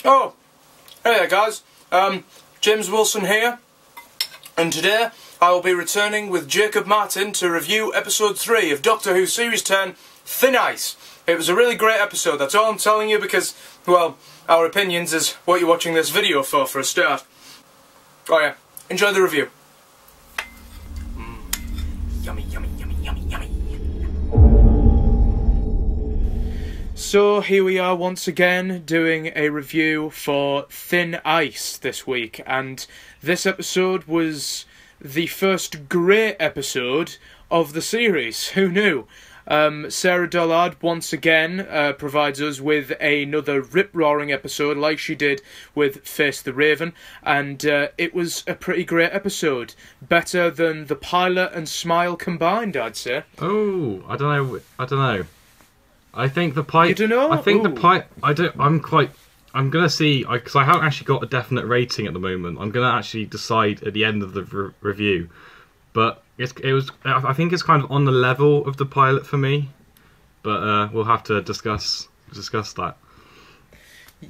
Oh, hey there guys, James Wilson here, and today I will be returning with Jacob Martin to review episode 3 of Doctor Who Series 10, Thin Ice. It was a really great episode, that's all I'm telling you, because, well, our opinions is what you're watching this video for a start. Oh yeah, enjoy the review. Yummy, yummy, yummy, yummy, yummy. So here we are once again doing a review for Thin Ice this week, and this episode was the first great episode of the series. Who knew? Sarah Dollard once again provides us with another rip-roaring episode like she did with Face the Raven, and it was a pretty great episode. Better than the pilot and Smile combined, I'd say. Oh, I don't know. I think the pilot... You don't know? I think the pilot... I'm going to see... Because I haven't actually got a definite rating at the moment. I'm going to actually decide at the end of the review. But I think it's kind of on the level of the pilot for me. But we'll have to discuss that.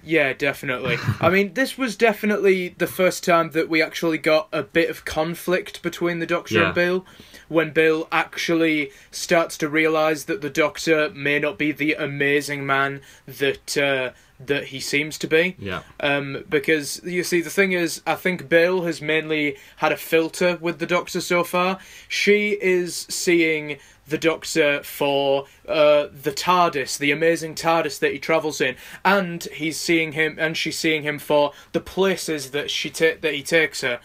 Yeah, definitely. I mean, this was definitely the first time that we actually got a bit of conflict between the Doctor and Bill, when Bill actually starts to realise that the Doctor may not be the amazing man that he seems to be. Yeah. Because, you see, the thing is, I think Bill has mainly had a filter with the Doctor so far. She is seeing the Doctor for the TARDIS, the amazing TARDIS that he travels in, and she's seeing him for the places that he takes her.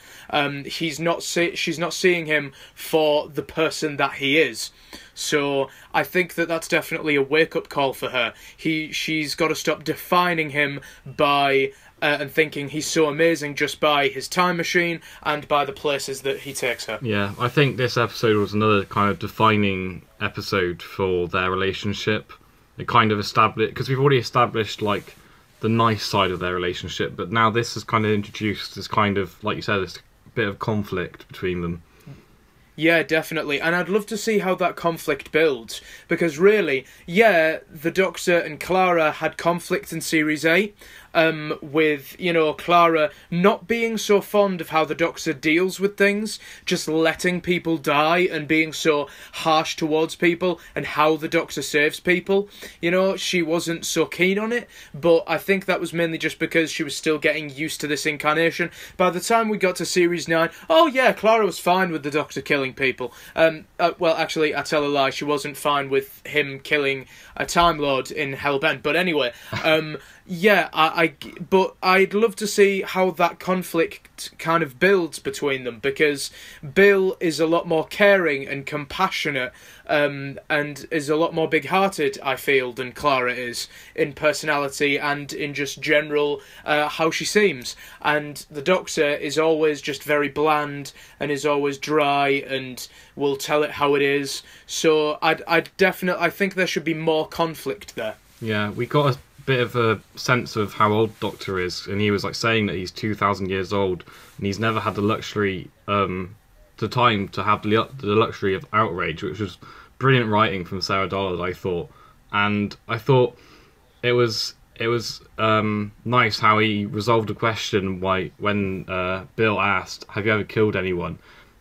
She's not seeing him for the person that he is. So I think that that's definitely a wake-up call for her. She's got to stop defining him by and thinking he's so amazing just by his time machine and by the places that he takes her. Yeah, I think this episode was another kind of defining episode for their relationship. It kind of established, because we've already established like the nice side of their relationship, but now this has kind of introduced this kind of, like you said, this bit of conflict between them. Yeah, definitely, and I'd love to see how that conflict builds, because really, yeah, the Doctor and Clara had conflict in Series 8, with, Clara not being so fond of how the Doctor deals with things, just letting people die and being so harsh towards people, and how the Doctor saves people. She wasn't so keen on it, but I think that was mainly just because she was still getting used to this incarnation. By the time we got to Series 9, oh yeah, Clara was fine with the Doctor killing people. Well, actually, I tell a lie, she wasn't fine with him killing a Time Lord in Hellbent, but anyway, yeah, but I'd love to see how that conflict kind of builds between them, because Bill is a lot more caring and compassionate, and is a lot more big-hearted, I feel, than Clara is, in personality and in just general how she seems. And the Doctor is always just very bland and is always dry and will tell it how it is. So I think there should be more conflict there. Yeah, we got a bit of a sense of how old Doctor is, and he was like saying that he's 2,000 years old and he's never had the luxury the time to have the luxury of outrage, which was brilliant writing from Sarah Dollard, I thought. And I thought it was nice how he resolved a question when Bill asked, "Have you ever killed anyone?"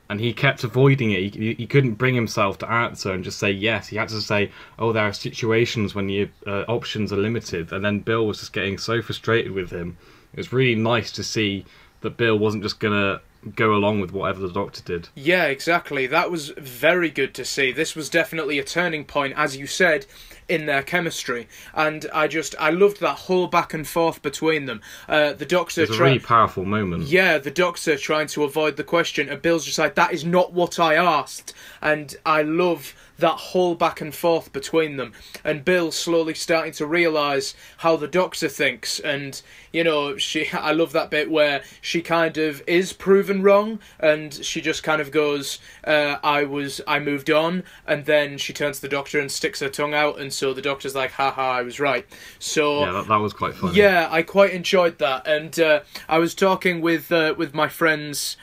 And he kept avoiding it. He couldn't bring himself to answer and just say yes. He had to say, "Oh, there are situations when your options are limited." And then Bill was just getting so frustrated with him. It was really nice to see that Bill wasn't just gonna go along with whatever the Doctor did. Yeah, exactly. That was very good to see. This was definitely a turning point, as you said, in their chemistry, and I loved that whole back and forth between them. The Doctor... It was a really powerful moment. Yeah, the Doctor trying to avoid the question, and Bill's just like, "That is not what I asked," and I love that whole back and forth between them, and Bill slowly starting to realise how the Doctor thinks, and I love that bit where she kind of is proven wrong, and she just kind of goes, I moved on, and then she turns to the Doctor and sticks her tongue out, and so the Doctor's like, haha, I was right. So yeah, that was quite funny. Yeah, I quite enjoyed that, and I was talking with my friends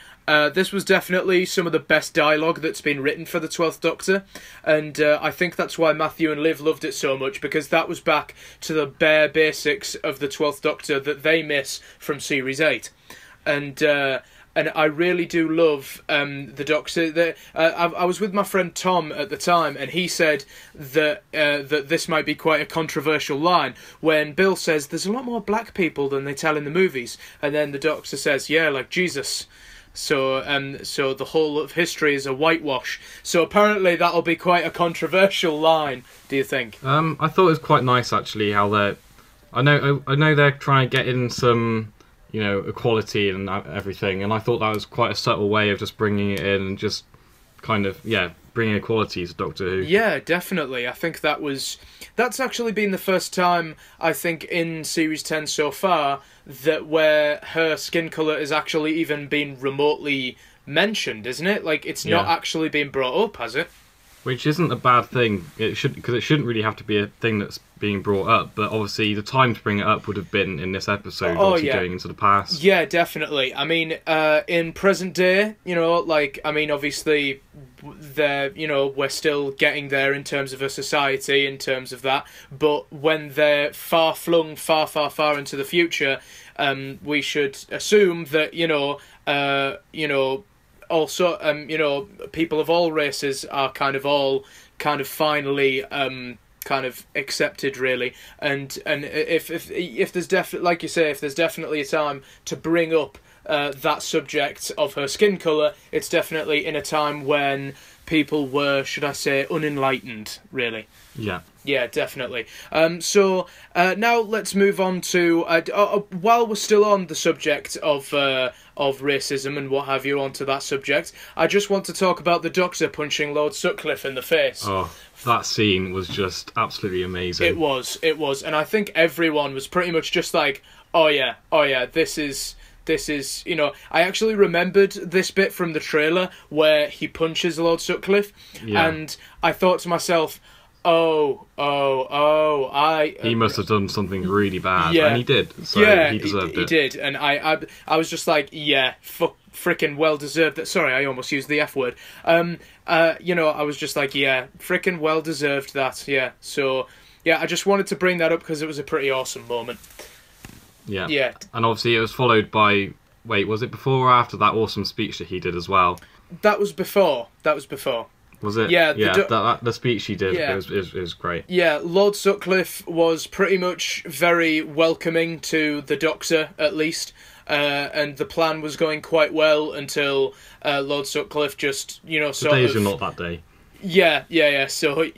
This was definitely some of the best dialogue that's been written for the 12th Doctor, and I think that's why Matthew and Liv loved it so much, because that was back to the bare basics of the 12th Doctor that they miss from Series 8. And I really do love the Doctor. I was with my friend Tom at the time, and he said that this might be quite a controversial line when Bill says there's a lot more black people than they tell in the movies, and then the Doctor says, yeah, like Jesus. So the whole of history is a whitewash. So apparently that'll be quite a controversial line. Do you think? I thought it was quite nice actually how they're. I know they're trying to get in some, equality and everything, and I thought that was quite a subtle way of just bringing it in and just kind of bringing equality to Doctor Who. Yeah, definitely. I think that's actually been the first time, I think, in Series 10 so far that where her skin colour has actually even been remotely mentioned, isn't it? Like, it's not actually been brought up, has it? Which isn't a bad thing. Because it shouldn't really have to be a thing that's being brought up. But obviously, the time to bring it up would have been in this episode, going into the past. Yeah, definitely. I mean, in present day, obviously, we're still getting there in terms of a society, in terms of that. But when they're far-flung, far, far, far into the future, we should assume that, also, people of all races are kind of finally kind of accepted, really. And if there's definitely, like you say, if there's definitely a time to bring up that subject of her skin colour, it's definitely in a time when people were, should I say, unenlightened, really. Yeah. Yeah, definitely. So now let's move on to while we're still on the subject of racism and what have you, onto that subject, I just want to talk about the Doctor punching Lord Sutcliffe in the face. Oh, that scene was just absolutely amazing. It was, and I think everyone was pretty much just like, oh yeah, this is, I actually remembered this bit from the trailer where he punches Lord Sutcliffe, and I thought to myself, he must have done something really bad, and he did, so he deserved it. He did, and I was just like, frickin' well deserved that. Sorry, I almost used the F word. I was just like, frickin' well deserved that. Yeah, so I just wanted to bring that up because it was a pretty awesome moment. Yeah, and obviously it was followed by. Wait, was it before or after that awesome speech that he did as well? That was before. Was it? Yeah, the speech he did, it was great. Yeah, Lord Sutcliffe was pretty much very welcoming to the Doctor, at least, and the plan was going quite well until Lord Sutcliffe just, The days are not that day. Yeah. So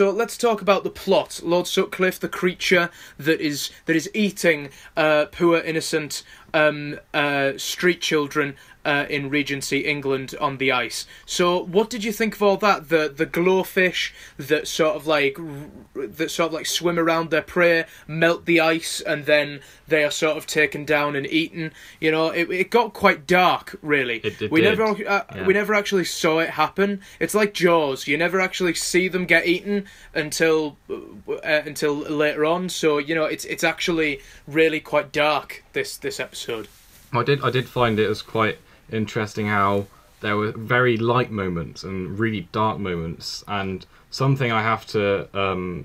let's talk about the plot. Lord Sutcliffe, the creature that is eating poor innocent street children in Regency England on the ice. So what did you think of all that? The glowfish that sort of like swim around their prey, melt the ice, and then they are sort of taken down and eaten. It got quite dark, really. We never actually saw it happen. It's like Jaws. You never actually see them get eaten until later on. So it's actually really quite dark, this episode. I did find it as quite interesting how there were very light moments and really dark moments, and something I have to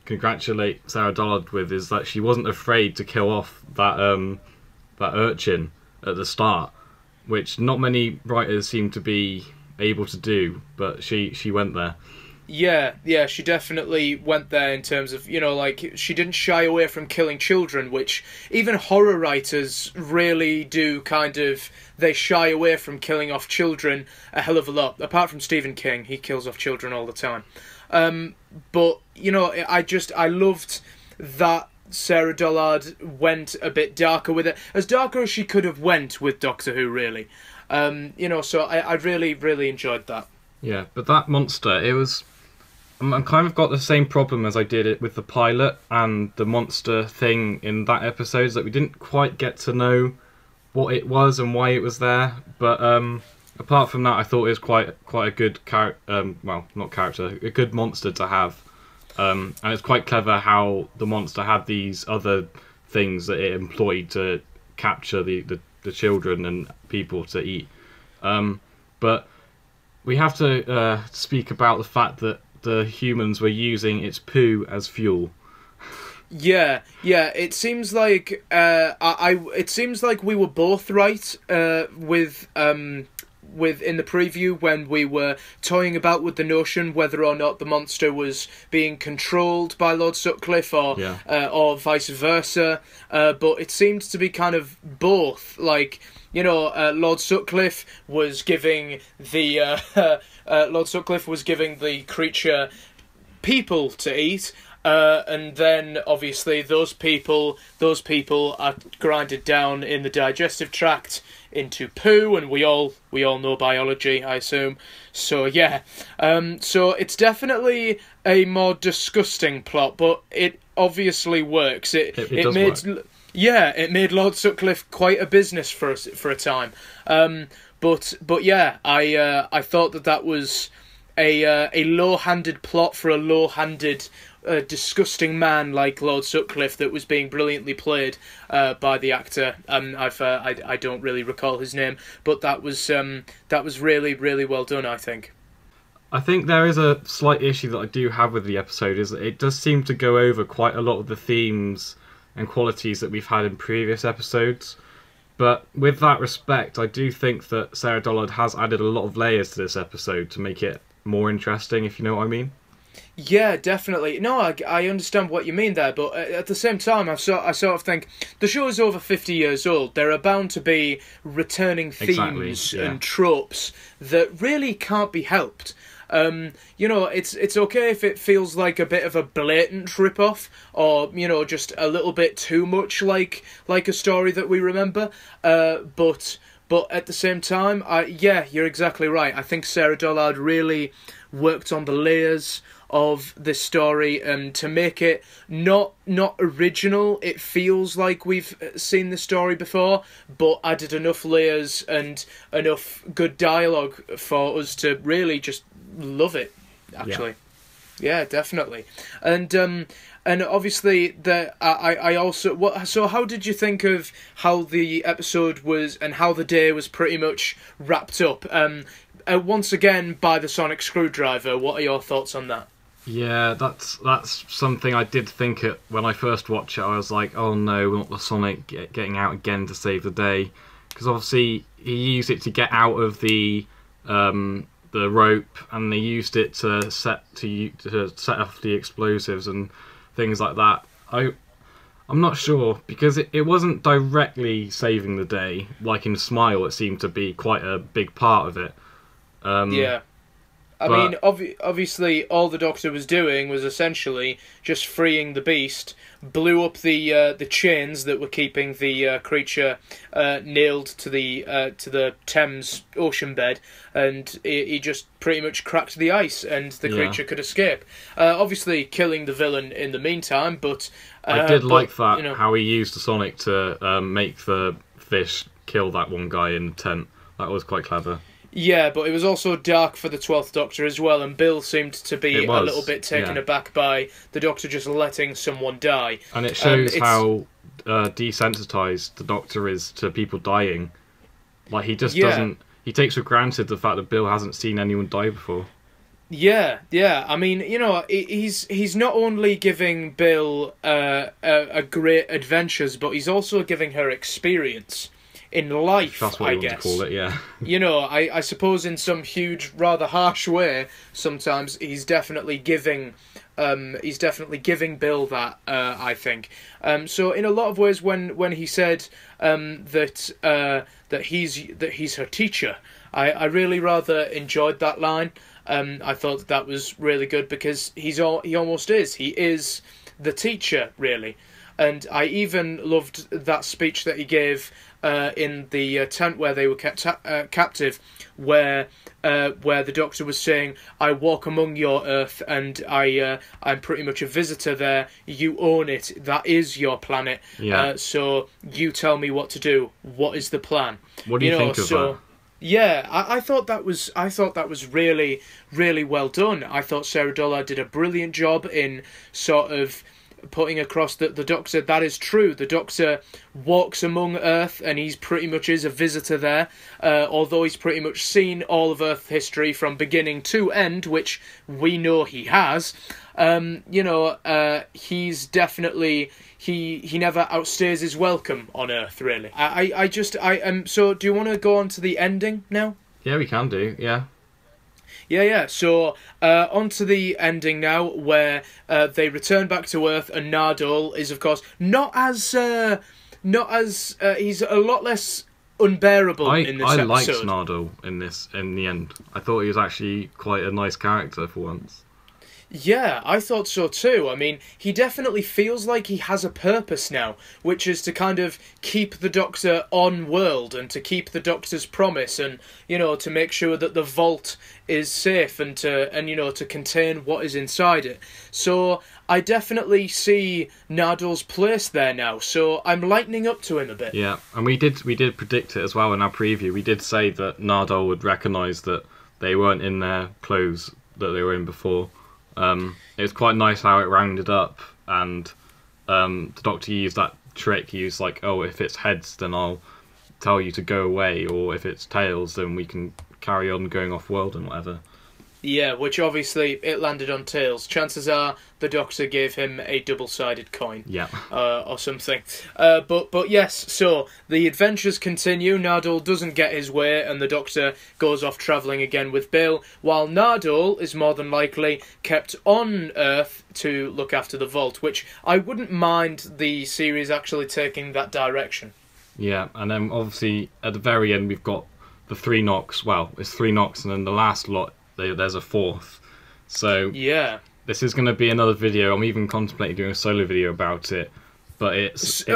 congratulate Sarah Dollard with is that she wasn't afraid to kill off that urchin at the start, which not many writers seem to be able to do, but she went there. Yeah, she definitely went there in terms of, she didn't shy away from killing children, which even horror writers really do they shy away from killing off children a hell of a lot. Apart from Stephen King, he kills off children all the time. But, I loved that Sarah Dollard went a bit darker with it. As darker as she could have went with Doctor Who, really. So I really, really enjoyed that. Yeah, but that monster, it was... I kind of got the same problem as I did it with the pilot and the monster thing in that episode, is that we didn't quite get to know what it was and why it was there. But apart from that, I thought it was quite a good a good monster to have. And it's quite clever how the monster had these other things that it employed to capture the the children and people to eat. But we have to speak about the fact that the humans were using its poo as fuel. Yeah. It seems like it seems like we were both right with in the preview when we were toying about with the notion whether or not the monster was being controlled by Lord Sutcliffe or vice versa. But it seemed to be kind of both. Like, you know, Lord Sutcliffe was giving the creature people to eat. And then obviously those people are grinded down in the digestive tract into poo, and we all know biology, I assume. So yeah, so it's definitely a more disgusting plot, but it obviously works. It does made work. Yeah, it made Lord Sutcliffe quite a business for a time. But yeah, I thought that was a low-handed plot for a low-handed, disgusting man like Lord Sutcliffe that was being brilliantly played by the actor. I don't really recall his name, but that was really, really well done, I think. I think there is a slight issue that I do have with the episode, is that it does seem to go over quite a lot of the themes and qualities that we've had in previous episodes. But with that respect, I do think that Sarah Dollard has added a lot of layers to this episode to make it more interesting, if you know what I mean. Yeah, definitely. No, I understand what you mean there, but at the same time, I sort of think the show is over 50 years old. There are bound to be returning themes and tropes that really can't be helped. You know, it's okay if it feels like a bit of a blatant rip-off, or, you know, just a little bit too much like a story that we remember. But at the same time, yeah, you're exactly right. I think Sarah Dollard really worked on the layers of this story, and to make it not original, it feels like we've seen the story before, but added enough layers and enough good dialogue for us to really just love it, actually. Yeah, definitely. And obviously I also so how did you think of how the episode was and how the day was pretty much wrapped up? Once again by the sonic screwdriver. What are your thoughts on that? Yeah, that's something I did think it when I first watched it. I was like, oh no, we want the Sonic getting out again to save the day, because obviously he used it to get out of the rope, and they used it to set off the explosives and things like that. I'm not sure, because it wasn't directly saving the day. Like in Smile, it seemed to be quite a big part of it. Yeah. I mean, obviously, all the Doctor was doing was essentially just freeing the beast, blew up the chains that were keeping the creature nailed to the Thames ocean bed, and he just pretty much cracked the ice, and the creature could escape. Obviously, killing the villain in the meantime, but I did like that, you know, how he used the Sonic to make the fish kill that one guy in the tent. That was quite clever. Yeah, but it was also dark for the 12th Doctor as well, and Bill seemed to be a little bit taken aback by the Doctor just letting someone die. And it shows how desensitised the Doctor is to people dying. Like, he just doesn't... He takes for granted the fact that Bill hasn't seen anyone die before. Yeah. I mean, you know, he's not only giving Bill a great adventures, but he's also giving her experience in life, that's what I you guess. Want to call it, yeah. You know, I suppose in some huge, rather harsh way, sometimes he's definitely giving Bill that, I think. So in a lot of ways, when he said that he's her teacher, I really rather enjoyed that line. I thought that was really good, because he almost is. He is the teacher, really. And I even loved that speech that he gave in the tent where they were kept captive, where the Doctor was saying, "I walk among your Earth, and I'm pretty much a visitor there. You own it. That is your planet. So you tell me what to do. What is the plan?" What do you think of that? Yeah, I thought that was really, really well done. I thought Sarah Dollard did a brilliant job in sort of putting across that the Doctor, that is true. The Doctor walks among Earth, and he's pretty much is a visitor there, although he's pretty much seen all of Earth history from beginning to end, which we know he has. He's definitely, he never outstays his welcome on Earth, really. So do you want to go on to the ending now? Yeah, we can do, yeah. Yeah. So, on to the ending now, where they return back to Earth, and Nardole is, of course, not as he's a lot less unbearable in this episode. I liked Nardole in the end. I thought he was actually quite a nice character for once. Yeah, I thought so too. I mean, he definitely feels like he has a purpose now, which is to kind of keep the Doctor on world and to keep the Doctor's promise and, to make sure that the vault is safe and to contain what is inside it. So I definitely see Nardole's place there now, so I'm lightening up to him a bit. Yeah, and we did predict it as well in our preview. We did say that Nardole would recognise that they weren't in their clothes that they were in before. It was quite nice how it rounded up, and the Doctor used that trick. He was like, oh, if it's heads, then I'll tell you to go away, or if it's tails, then we can carry on going off-world and whatever. Yeah, which obviously it landed on tails. Chances are the Doctor gave him a double-sided coin. Yeah. Or something. But yes, so the adventures continue. Nardole doesn't get his way, and the Doctor goes off travelling again with Bill, while Nardole is more than likely kept on Earth to look after the vault, which I wouldn't mind the series actually taking that direction. Yeah, and then obviously at the very end we've got the 3 knocks. Well, it's 3 knocks, and then the last lot, there's a 4th. So yeah, this is going to be another video. I'm even contemplating doing a solo video about it. But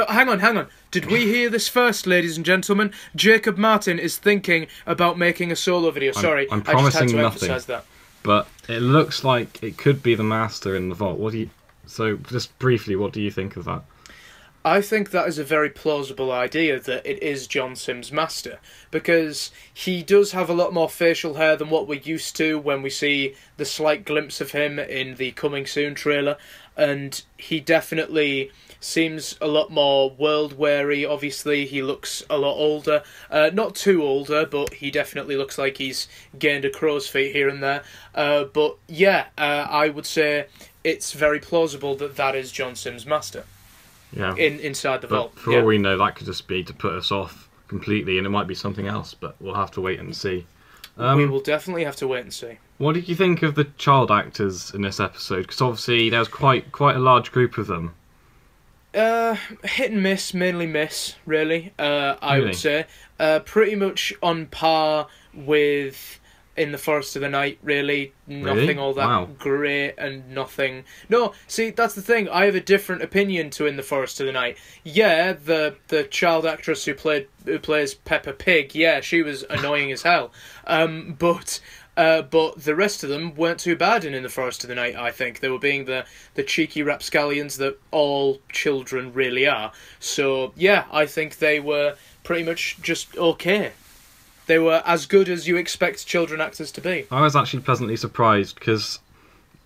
hang on. Did we hear this first, ladies and gentlemen? Jacob Martin is thinking about making a solo video. Sorry, I'm promising I just had to nothing. emphasise that. But it looks like it could be the Master in the vault. So just briefly, what do you think of that? I think that is a very plausible idea, that it is John Sims' Master, because he does have a lot more facial hair than what we're used to when we see the slight glimpse of him in the Coming Soon trailer, and he definitely seems a lot more world-weary. Obviously, he looks a lot older. Not too older, but he definitely looks like he's gained a crow's feet here and there. But yeah, I would say it's very plausible that that is John Sims' Master. Yeah. Inside the vault. For all we know, that could just be to put us off completely, and it might be something else, but we'll have to wait and see. We will definitely have to wait and see. What did you think of the child actors in this episode? Because obviously there was quite a large group of them. Hit and miss, mainly miss, really. I would say. Pretty much on par with In the Forest of the Night, really. Nothing all that great and nothing... No, see, that's the thing. I have a different opinion to In the Forest of the Night. Yeah, the child actress who plays Peppa Pig, yeah, she was annoying as hell. But the rest of them weren't too bad in the Forest of the Night, I think. They were being the cheeky rapscallions that all children really are. So, yeah, I think they were pretty much just okay. They were as good as you expect children actors to be. I was actually pleasantly surprised, because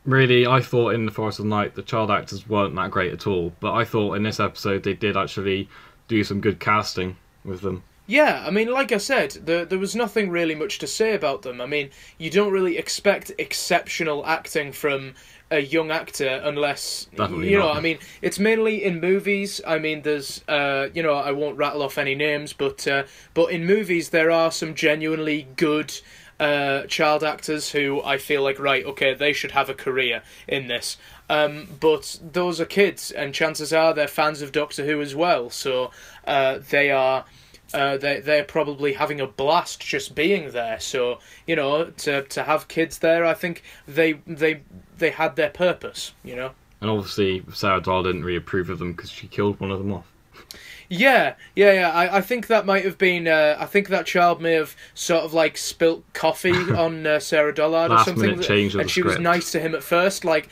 really I thought in The Forest of the Night the child actors weren't that great at all, but I thought in this episode they did actually do some good casting with them. Yeah, I mean, like I said, there was nothing really much to say about them. I mean, you don't really expect exceptional acting from a young actor unless, Definitely you know, not. I mean, it's mainly in movies. I mean, there's, I won't rattle off any names, but in movies there are some genuinely good child actors who I feel like, right, okay, they should have a career in this. But those are kids, and chances are they're fans of Doctor Who as well, so they are... they're probably having a blast just being there. So, you know, to have kids there, I think they had their purpose, you know. And obviously Sarah Dahl didn't really approve of them because she killed one of them off. Yeah. I think that might have been. I think that child may have sort of like spilt coffee on Sarah Dollard or something. Last minute change of and the she script. was nice to him at first, like,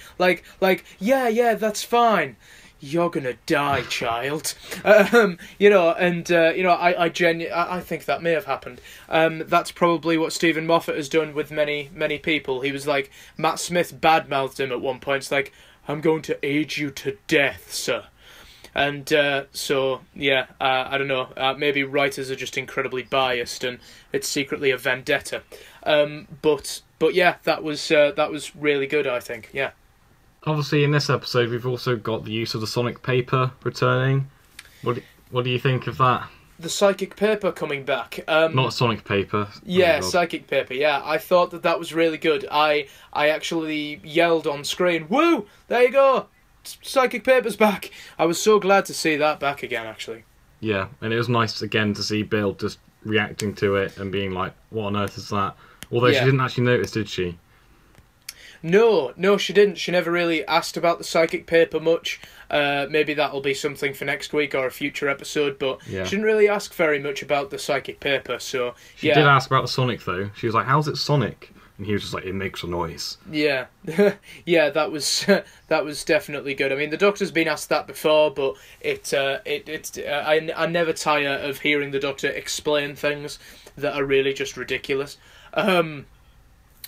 yeah, that's fine. You're gonna die, child. I think that may have happened. That's probably what Stephen Moffat has done with many people. He was like, Matt Smith badmouthed him at one point. It's like, I'm going to age you to death, sir. And so, yeah, I don't know. Maybe writers are just incredibly biased, and it's secretly a vendetta. But yeah, that was really good, I think. Yeah. Obviously, in this episode, we've also got the use of the sonic paper returning. What do you think of that? The psychic paper coming back. Not sonic paper. Yeah, psychic paper. Yeah, I thought that was really good. I actually yelled on screen, "Woo! There you go! Psychic paper's back!" I was so glad to see that back again, actually. Yeah, and it was nice again to see Bill just reacting to it and being like, "What on earth is that?" Although she didn't actually notice, did she? No, she didn't. She never really asked about the psychic paper much. Maybe that'll be something for next week or a future episode, but she didn't really ask very much about the psychic paper, so... She did ask about the sonic, though. She was like, "How's it sonic?" And he was just like, "It makes a noise." Yeah. Yeah, that was definitely good. I mean, the Doctor's been asked that before, but I never tire of hearing the Doctor explain things that are really just ridiculous.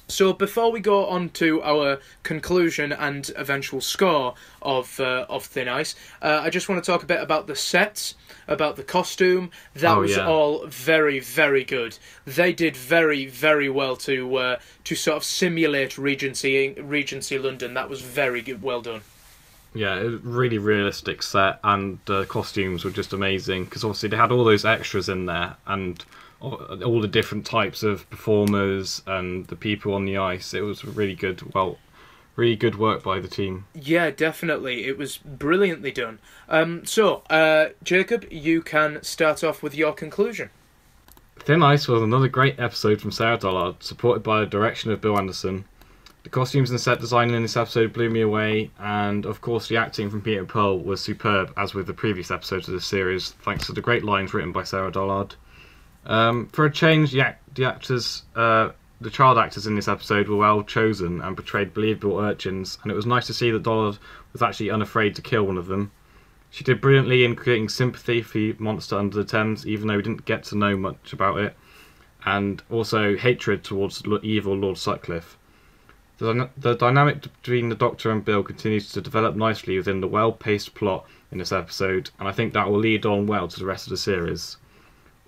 So before we go on to our conclusion and eventual score of Thin Ice, I just want to talk a bit about the sets, about the costume. That was all very, very good. They did very, very well to sort of simulate Regency London. That was very good, well done. Yeah, it was a really realistic set, and the costumes were just amazing, because obviously they had all those extras in there, and all the different types of performers and the people on the ice. It was really good work by the team. Yeah, definitely. It was brilliantly done. So, Jacob, you can start off with your conclusion. Thin Ice was another great episode from Sarah Dollard, supported by the direction of Bill Anderson. The costumes and set design in this episode blew me away, and of course the acting from Peter and Pearl was superb, as with the previous episodes of this series, thanks to the great lines written by Sarah Dollard. For a change, the child actors in this episode were well chosen and portrayed believable urchins, and it was nice to see that Dollard was actually unafraid to kill one of them. She did brilliantly in creating sympathy for the monster under the Thames, even though we didn't get to know much about it, and also hatred towards evil Lord Sutcliffe. The dynamic between the Doctor and Bill continues to develop nicely within the well-paced plot in this episode, and I think that will lead on well to the rest of the series.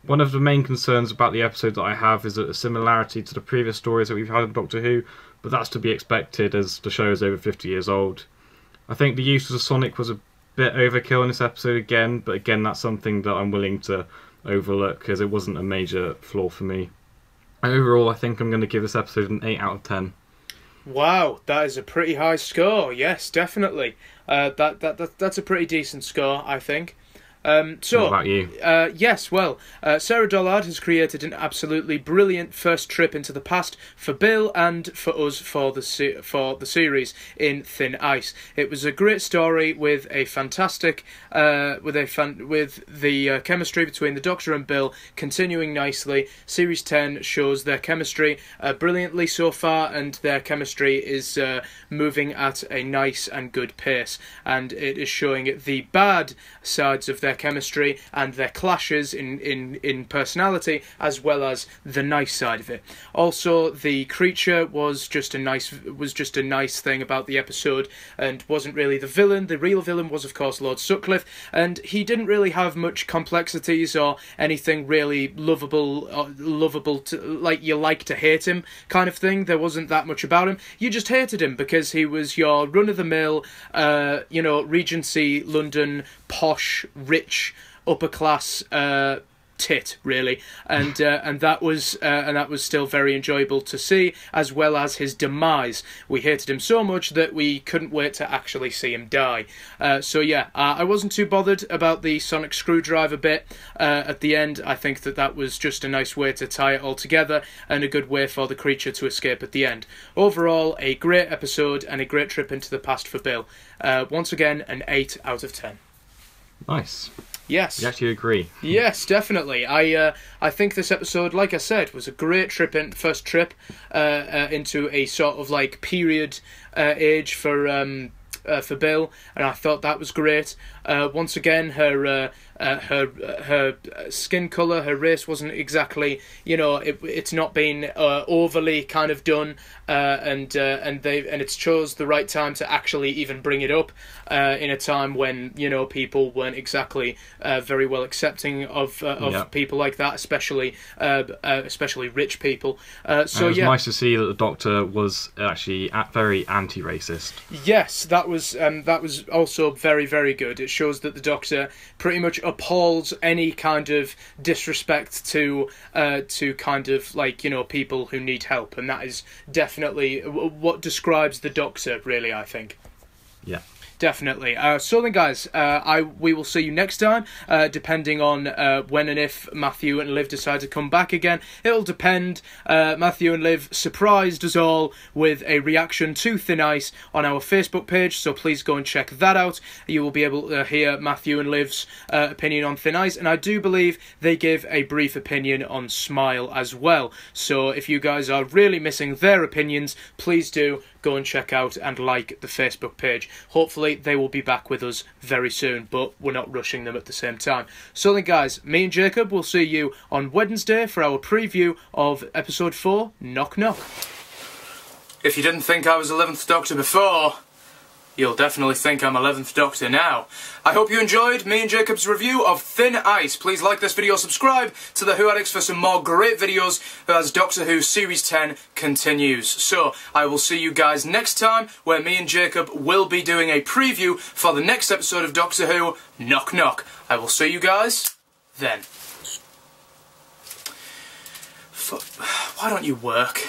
One of the main concerns about the episode that I have is a similarity to the previous stories that we've had in Doctor Who, but that's to be expected as the show is over 50 years old. I think the use of the Sonic was a bit overkill in this episode again, but again that's something that I'm willing to overlook because it wasn't a major flaw for me. Overall, I think I'm going to give this episode an 8 out of 10. Wow, that is a pretty high score. Yes, definitely. That's a pretty decent score, I think. What about you? Yes, well, Sarah Dollard has created an absolutely brilliant first trip into the past for Bill and for us for the series in Thin Ice. It was a great story with a fantastic, with the chemistry between the Doctor and Bill continuing nicely. Series 10 shows their chemistry brilliantly so far, and their chemistry is moving at a nice and good pace, and it is showing the bad sides of their chemistry and their clashes in personality, as well as the nice side of it. Also, the creature was just a nice thing about the episode, and wasn't really the villain. The real villain was, of course, Lord Sutcliffe, and he didn't really have much complexities or anything really lovable to, like, you like to hate him kind of thing. There wasn't that much about him. You just hated him because he was your run-of-the-mill, Regency London posh, rich, upper class tit, really, and that was still very enjoyable to see, as well as his demise. We hated him so much that we couldn't wait to actually see him die. I wasn't too bothered about the sonic screwdriver bit at the end. I think that was just a nice way to tie it all together, and a good way for the creature to escape at the end. Overall, a great episode and a great trip into the past for Bill. Once again, an 8 out of 10. Nice. Yes. We actually agree. Yes, definitely. I think this episode, like I said, was a great first trip into a sort of like period age for for Bill, and I thought that was great. Once again, her skin colour, her race wasn't exactly, it's not been overly kind of done, and it's chose the right time to actually even bring it up in a time when people weren't exactly very well accepting of people like that, especially rich people. So it was nice to see that the Doctor was actually very anti-racist. Yes, that was also very, very good. It shows that the Doctor pretty much appalls any kind of disrespect to kind of people who need help, and that is definitely what describes the Doctor, really, I think. Yeah. Definitely. So then, guys, we will see you next time, depending on when and if Matthew and Liv decide to come back again. It'll depend. Matthew and Liv surprised us all with a reaction to Thin Ice on our Facebook page, so please go and check that out. You will be able to hear Matthew and Liv's opinion on Thin Ice, and I do believe they give a brief opinion on Smile as well. So if you guys are really missing their opinions, please do go and check out and like the Facebook page. Hopefully they will be back with us very soon, but we're not rushing them at the same time. So then, guys, me and Jacob will see you on Wednesday for our preview of episode 4, Knock Knock. If you didn't think I was 11th Doctor before, you'll definitely think I'm 11th Doctor now. I hope you enjoyed me and Jacob's review of Thin Ice. Please like this video, subscribe to the Who Addicts for some more great videos as Doctor Who Series 10 continues. So, I will see you guys next time, where me and Jacob will be doing a preview for the next episode of Doctor Who, Knock Knock. I will see you guys then. Why don't you work?